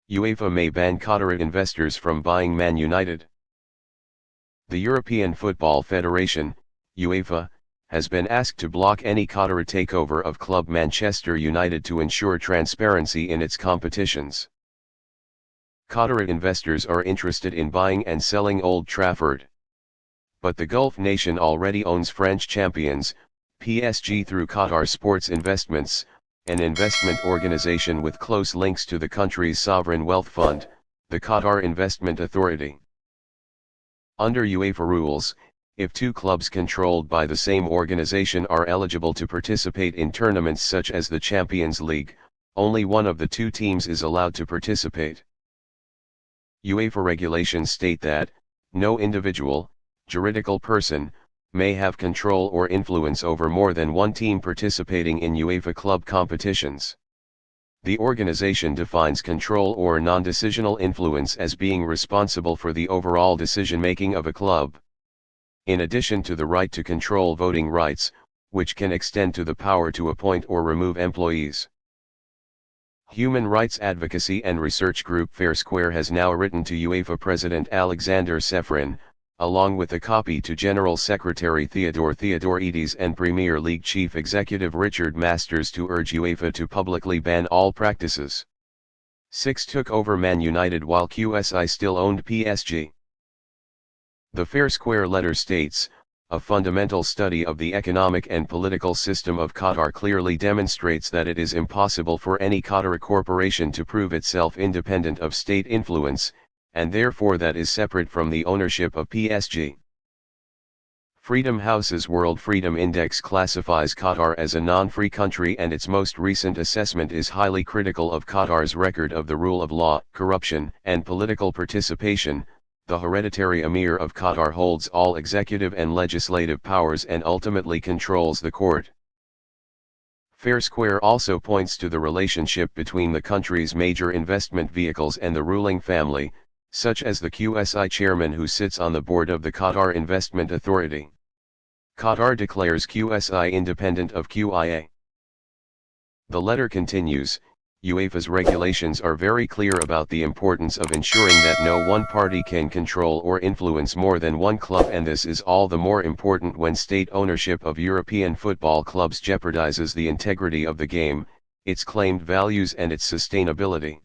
UEFA may ban Qatari investors from buying Man United. The European Football Federation, UEFA, has been asked to block any Qatari takeover of club Manchester United to ensure transparency in its competitions. Qatari investors are interested in buying and selling Old Trafford. But the Gulf nation already owns French champions, PSG through Qatar Sports Investments, an investment organization with close links to the country's sovereign wealth fund, the Qatar Investment Authority. Under UEFA rules, if two clubs controlled by the same organization are eligible to participate in tournaments such as the Champions League, only one of the two teams is allowed to participate. UEFA regulations state that, no individual, juridical person, may have control or influence over more than one team participating in UEFA club competitions. The organization defines control or non-decisional influence as being responsible for the overall decision-making of a club. In addition to the right to control voting rights, which can extend to the power to appoint or remove employees. Human rights advocacy and research group Fair Square has now written to UEFA President Alexander Ceferin, along with a copy to General Secretary Theodore Theodorides and Premier League Chief Executive Richard Masters to urge UEFA to publicly ban all practices. 6 took over Man United while QSI still owned PSG. The Fair Square letter states, a fundamental study of the economic and political system of Qatar clearly demonstrates that it is impossible for any Qatari corporation to prove itself independent of state influence, and therefore that is separate from the ownership of PSG. Freedom House's World Freedom Index classifies Qatar as a non-free country, and its most recent assessment is highly critical of Qatar's record of the rule of law, corruption, and political participation. The hereditary Emir of Qatar holds all executive and legislative powers and ultimately controls the court. Fair Square also points to the relationship between the country's major investment vehicles and the ruling family, such as the QSI chairman who sits on the board of the Qatar Investment Authority. Qatar declares QSI independent of QIA. The letter continues, UEFA's regulations are very clear about the importance of ensuring that no one party can control or influence more than one club, and this is all the more important when state ownership of European football clubs jeopardizes the integrity of the game, its claimed values and its sustainability.